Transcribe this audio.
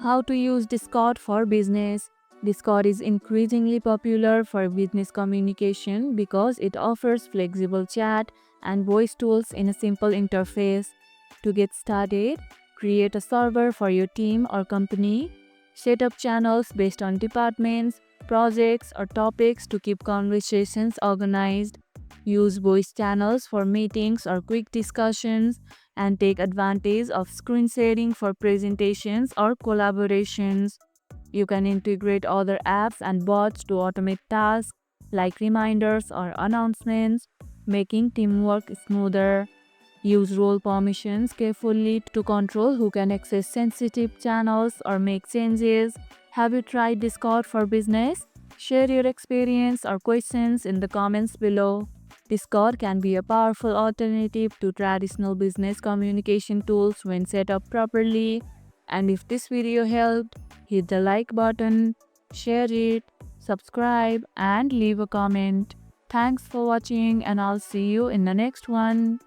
How to use Discord for business. Discord is increasingly popular for business communication because it offers flexible chat and voice tools in a simple interface. To get started, create a server for your team or company. Set up channels based on departments, projects, or topics to keep conversations organized. Use voice channels for meetings or quick discussions, and take advantage of screen sharing for presentations or collaborations. You can integrate other apps and bots to automate tasks like reminders or announcements, making teamwork smoother. Use role permissions carefully to control who can access sensitive channels or make changes. Have you tried Discord for business? Share your experience or questions in the comments below. Discord can be a powerful alternative to traditional business communication tools when set up properly. And if this video helped, hit the like button, share it, subscribe, and leave a comment. Thanks for watching, and I'll see you in the next one.